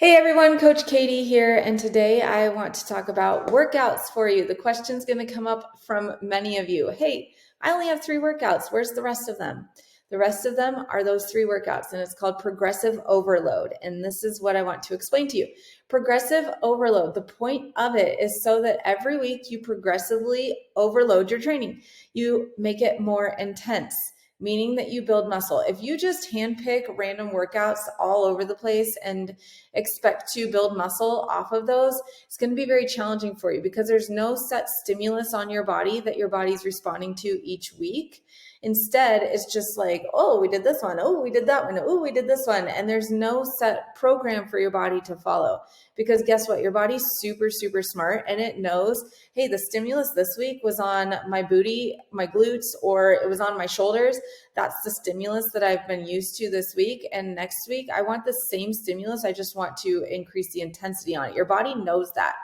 Hey everyone, Coach Katie here, and today I want to talk about workouts for you. The question's going to come up from many of you. Hey, I only have 3 workouts. Where's the rest of them? The rest of them are those 3 workouts, and it's called progressive overload. And this is what I want to explain to you. Progressive overload, the point of it is so that every week you progressively overload your training. You make it more intense, meaning that you build muscle. If you just handpick random workouts all over the place and expect to build muscle off of those, it's going to be very challenging for you because there's no set stimulus on your body that your body's responding to each week. Instead, it's just like, oh, we did this one. Oh, we did that one. Oh, we did this one. And there's no set program for your body to follow because guess what? Your body's super, super smart and it knows, hey, the stimulus this week was on my booty, my glutes, or it was on my shoulders. That's the stimulus that I've been used to this week. And next week, I want the same stimulus. I just want to increase the intensity on it. Your body knows that.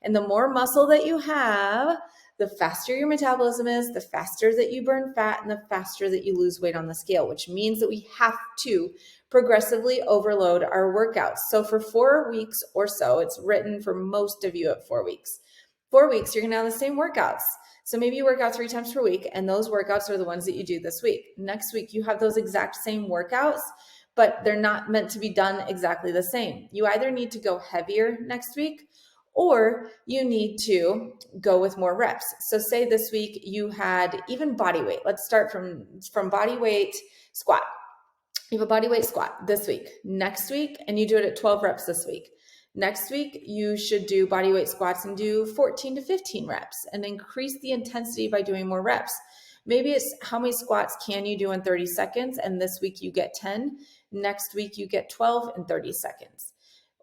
And the more muscle that you have, the faster your metabolism is, the faster that you burn fat, and the faster that you lose weight on the scale, which means that we have to progressively overload our workouts. So for 4 weeks or so, it's written for most of you at 4 weeks. 4 weeks, you're going to have the same workouts. So maybe you work out 3 times per week, and those workouts are the ones that you do this week. Next week, you have those exact same workouts, but they're not meant to be done exactly the same. You either need to go heavier next week, or you need to go with more reps. So say this week you had even body weight. Let's start from body weight squat. You have a body weight squat this week. Next week, and you do it at 12 reps this week. Next week, you should do body weight squats and do 14 to 15 reps and increase the intensity by doing more reps. Maybe it's how many squats can you do in 30 seconds, and this week you get 10. Next week, you get 12 in 30 seconds.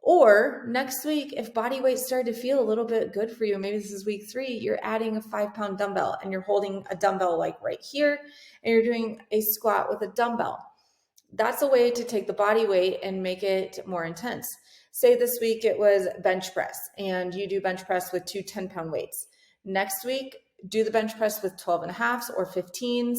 Or next week, if body weight started to feel a little bit good for you, maybe this is week 3, you're adding a 5-pound dumbbell and you're holding a dumbbell like right here, and you're doing a squat with a dumbbell. That's a way to take the body weight and make it more intense. Say this week it was bench press and you do bench press with 2 10-pound weights. Next week, do the bench press with 12 and a halves or 15s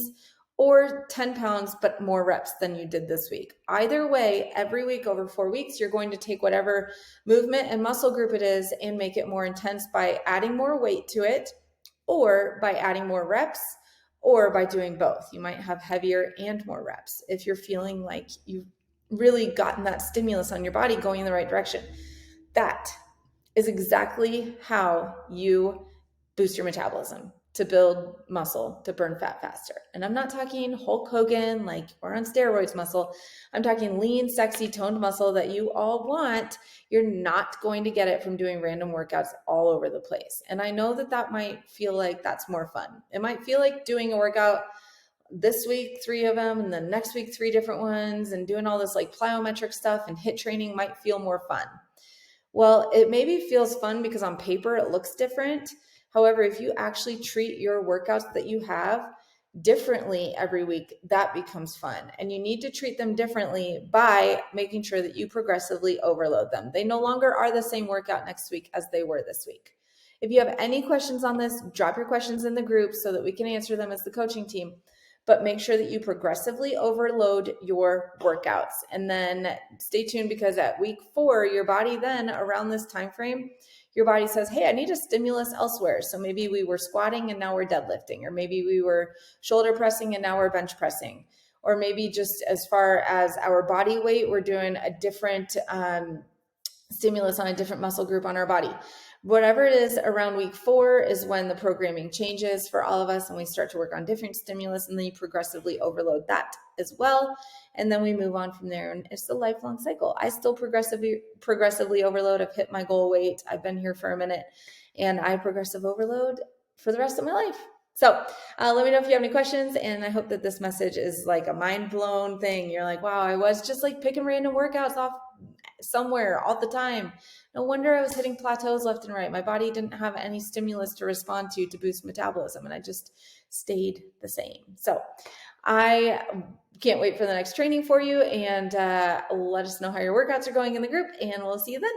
or 10 pounds, but more reps than you did this week. Either way, every week over 4 weeks, you're going to take whatever movement and muscle group it is and make it more intense by adding more weight to it or by adding more reps or by doing both. You might have heavier and more reps if you're feeling like you've really gotten that stimulus on your body going in the right direction. That is exactly how you boost your metabolism, to build muscle, to burn fat faster. And I'm not talking Hulk Hogan, like, or on steroids muscle. I'm talking lean, sexy, toned muscle that you all want. You're not going to get it from doing random workouts all over the place. And I know that that might feel like that's more fun. It might feel like doing a workout this week, 3 of them, and then next week, 3 different ones, and doing all this like plyometric stuff and HIIT training might feel more fun. Well, it maybe feels fun because on paper it looks different. However, if you actually treat your workouts that you have differently every week, that becomes fun. And you need to treat them differently by making sure that you progressively overload them. They no longer are the same workout next week as they were this week. If you have any questions on this, drop your questions in the group so that we can answer them as the coaching team. But make sure that you progressively overload your workouts. And then stay tuned because at week 4, your body then around this time frame, your body says, hey, I need a stimulus elsewhere. So maybe we were squatting and now we're deadlifting, or maybe we were shoulder pressing and now we're bench pressing, or maybe just as far as our body weight, we're doing a different stimulus on a different muscle group on our body. Whatever it is, around week 4 is when the programming changes for all of us and we start to work on different stimulus, and then you progressively overload that as well. And then we move on from there, and it's a lifelong cycle. I still progressively overload. I've hit my goal weight. I've been here for a minute, and I progressive overload for the rest of my life. So let me know if you have any questions, and I hope that this message is like a mind-blown thing. You're like, wow, I was just like picking random workouts off somewhere all the time. No wonder I was hitting plateaus left and right. My body didn't have any stimulus to respond to boost metabolism, and I just stayed the same. So I can't wait for the next training for you, and let us know how your workouts are going in the group, and we'll see you then.